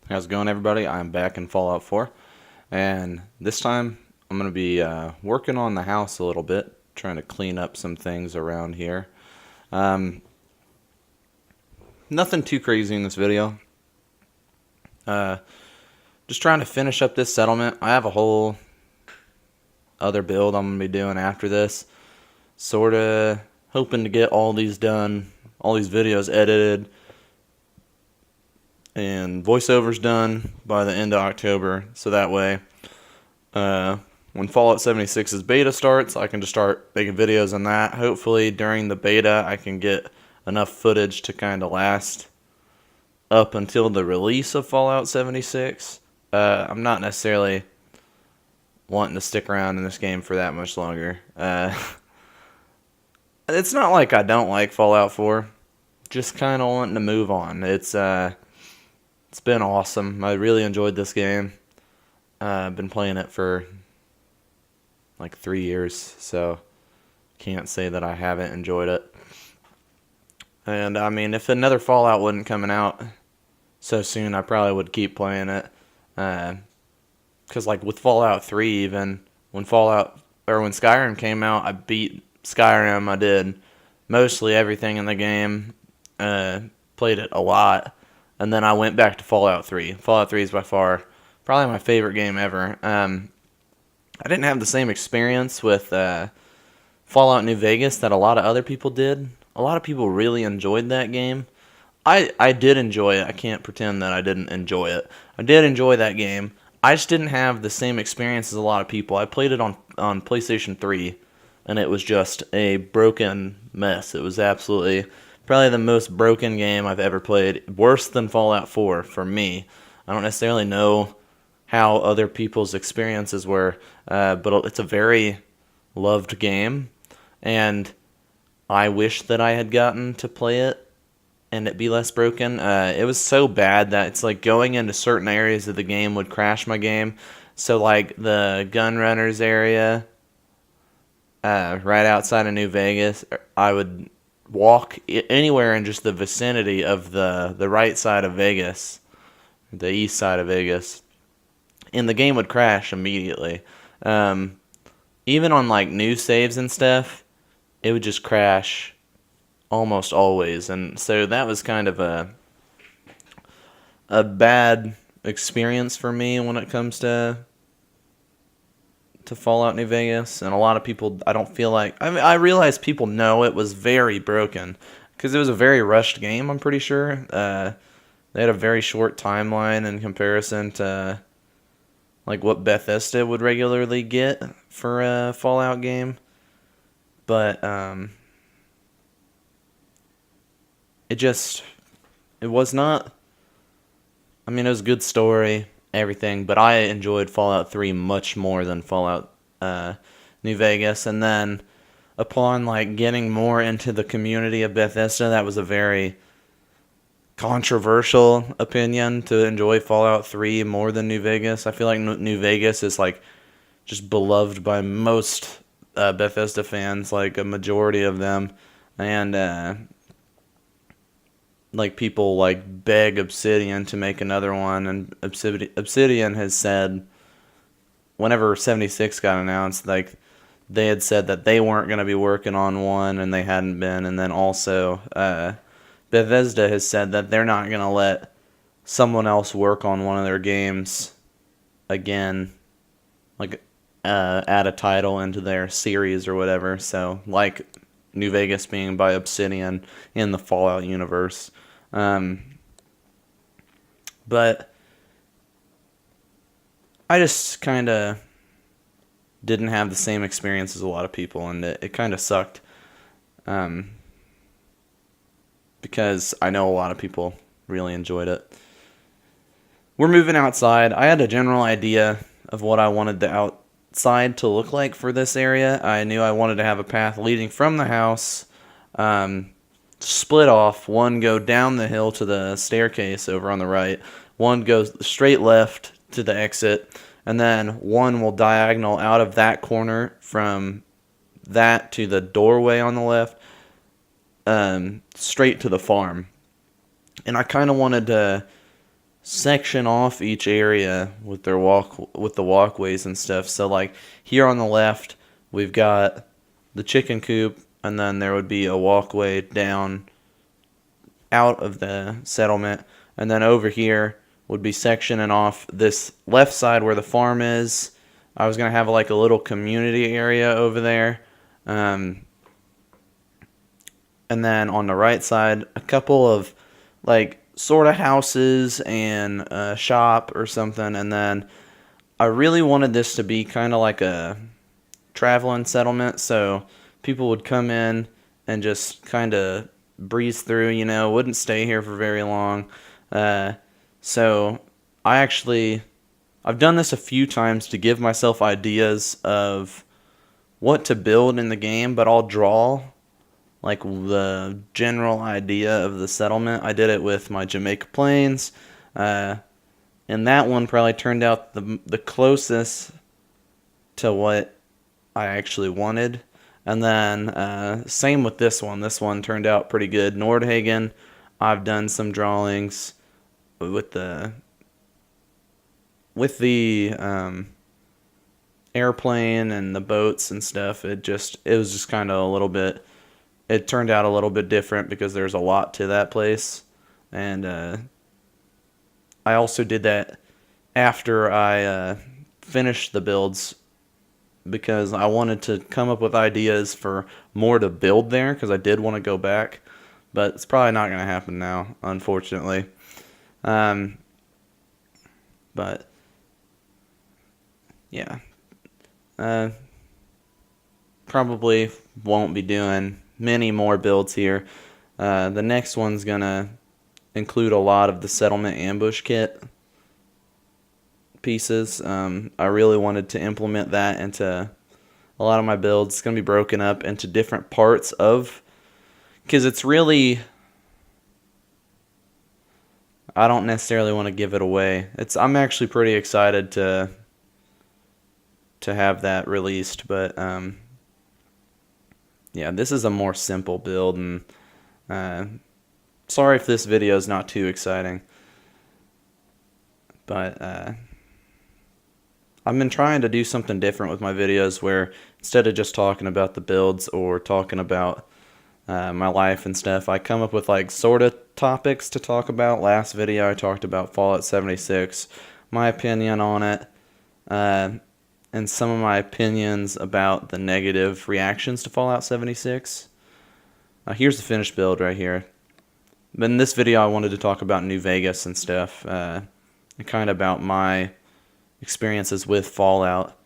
How's it going, everybody? I'm back in Fallout 4, and this time I'm going to be working on the house a little bit, trying to clean up some things around here. Um, Nothing too crazy in this video. Uh, just trying to finish up this settlement. I have a whole other build I'm going to be doing after this. Sort of hoping to get all these done, all these videos edited, and voiceovers done by the end of October, so that way when Fallout 76's beta starts, I can just start making videos on that. Hopefully during the beta I can get enough footage to kind of last up until the release of Fallout 76. I'm not necessarily wanting to stick around in this game for that much longer. It's not like I don't like Fallout 4, just kind of wanting to move on. It's been awesome. I really enjoyed this game. I've been playing it for like 3 years, so can't say that I haven't enjoyed it. And I mean, if another Fallout wasn't coming out so soon, I probably would keep playing it. Because like with Fallout 3, even when when Skyrim came out, I beat Skyrim. I did mostly everything in the game. Played it a lot, and then I went back to Fallout 3. Fallout 3 is by far probably my favorite game ever. I didn't have the same experience with Fallout New Vegas that a lot of other people did. A lot of people really enjoyed that game. I did enjoy it. I can't pretend that I didn't enjoy it. I did enjoy that game. I just didn't have the same experience as a lot of people. I played it on PlayStation 3, and it was just a broken mess. It was absolutely probably the most broken game I've ever played. Worse than Fallout 4 for me. I don't necessarily know how other people's experiences were, but it's a very loved game, and I wish that I had gotten to play it and it be less broken. It was so bad that it's like going into certain areas of the game would crash my game. So like the gun runners area, right outside of New Vegas, I would walk anywhere in just the vicinity of the right side of Vegas, the east side of Vegas, and the game would crash immediately. Um, Even on like new saves and stuff, it would just crash almost always, and so that was kind of a bad experience for me when it comes to Fallout New Vegas. And a lot of people, I don't feel like, I mean, I realize people know it was very broken because it was a very rushed game. I'm pretty sure they had a very short timeline in comparison to like what Bethesda would regularly get for a Fallout game, but it was not. I mean, it was a good story, everything, but I enjoyed Fallout 3 much more than Fallout New Vegas. And then upon like getting more into the community of Bethesda, that was a very controversial opinion to enjoy Fallout 3 more than New Vegas. I feel like New Vegas is like just beloved by most Bethesda fans, like a majority of them, and like people like beg Obsidian to make another one, and Obsidian has said whenever 76 got announced, like they had said that they weren't going to be working on one, and they hadn't been, and then also Bethesda has said that they're not going to let someone else work on one of their games again, like add a title into their series or whatever. So, like New Vegas being by Obsidian in the Fallout universe. But I just kind of didn't have the same experience as a lot of people, and it kind of sucked. Because I know a lot of people really enjoyed it. We're moving outside. I had a general idea of what I wanted the outside to look like for this area. I knew I wanted to have a path leading from the house, split off. One go down the hill to the staircase over on the right. One goes straight left to the exit. And then one will diagonal out of that corner from that to the doorway on the left, straight to the farm. And I kind of wanted to section off each area with their the walkways and stuff. So like here on the left, we've got the chicken coop, and then there would be a walkway down out of the settlement, and then over here would be sectioning off this left side where the farm is. I was gonna have like a little community area over there, and then on the right side, a couple of like sort of houses and a shop or something. And then I really wanted this to be kind of like a traveling settlement, so people would come in and just kind of breeze through, wouldn't stay here for very long. So I've done this a few times to give myself ideas of what to build in the game, but I'll draw like the general idea of the settlement. I did it with my Jamaica Plains, and that one probably turned out the closest to what I actually wanted. And then same with this one. This one turned out pretty good. Nordhagen, I've done some drawings with the airplane and the boats and stuff. It was just kind of a little bit. It turned out a little bit different because there's a lot to that place, and I also did that after I finished the builds, because I wanted to come up with ideas for more to build there, because I did want to go back, but it's probably not going to happen now, unfortunately. But yeah, probably won't be doing many more builds here. The next one's going to include a lot of the settlement ambush kit pieces. I really wanted to implement that into a lot of my builds. It's going to be broken up into different parts because it's really, I don't necessarily want to give it away. I'm actually pretty excited to have that released, but yeah, this is a more simple build, and sorry if this video is not too exciting, but I've been trying to do something different with my videos, where instead of just talking about the builds or talking about my life and stuff, I come up with like sort of topics to talk about. Last video I talked about Fallout 76, my opinion on it, and some of my opinions about the negative reactions to Fallout 76. Here's the finished build right here. But in this video I wanted to talk about New Vegas and stuff, and kind of about my experiences with Fallout.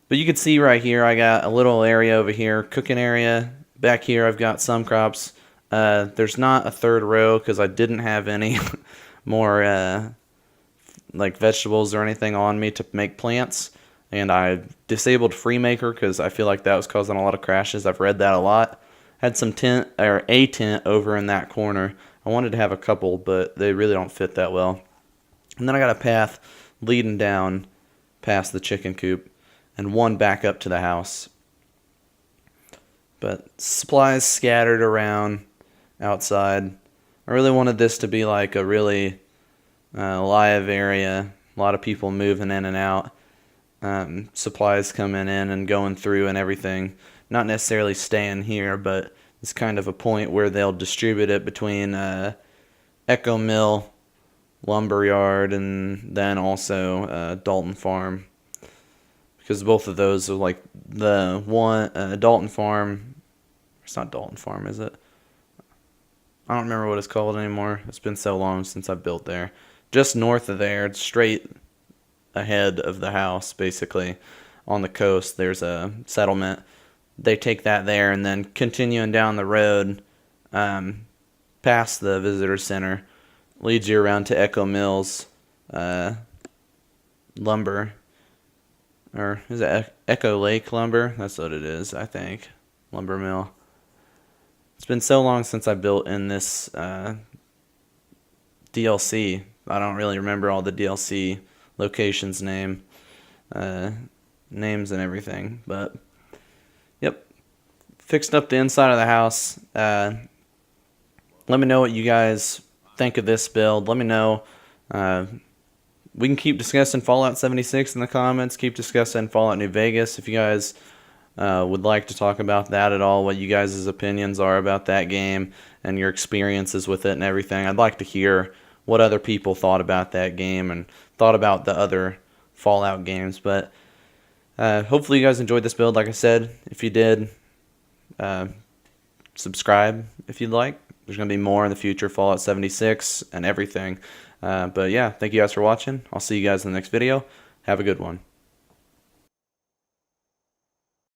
But you can see right here I got a little area over here, cooking area. Back here I've got some crops. There's not a third row because I didn't have any more like vegetables or anything on me to make plants, and I disabled FreeMaker because I feel like that was causing a lot of crashes. I've read that a lot. Had some a tent over in that corner. I wanted to have a couple, but they really don't fit that well. And then I got a path leading down past the chicken coop and one back up to the house. But supplies scattered around outside. I really wanted this to be like a really live area. A lot of people moving in and out. Supplies coming in and going through and everything. Not necessarily staying here, but it's kind of a point where they'll distribute it between Echo Mill, Lumberyard, and then also Dalton Farm. Because both of those are like the one, Dalton Farm. It's not Dalton Farm, is it? I don't remember what it's called anymore. It's been so long since I've built there. Just north of there, it's straight ahead of the house, basically. On the coast, there's a settlement. They take that there, and then continuing down the road, past the visitor center, leads you around to Echo Mills, lumber. Or is it Echo Lake Lumber? That's what it is, I think. Lumber mill. It's been so long since I built in this DLC. I don't really remember all the DLC locations names and everything. But, yep. Fixed up the inside of the house. Let me know what you guys think of this build. Let me know Uh, we can keep discussing Fallout 76 in the comments. Keep discussing Fallout New Vegas if you guys would like to talk about that at all, what you guys' opinions are about that game and your experiences with it and everything. I'd like to hear what other people thought about that game and thought about the other Fallout games. But hopefully you guys enjoyed this build. Like I said, if you did, subscribe if you'd like. There's going to be more in the future, Fallout 76 and everything. But yeah, thank you guys for watching. I'll see you guys in the next video. Have a good one.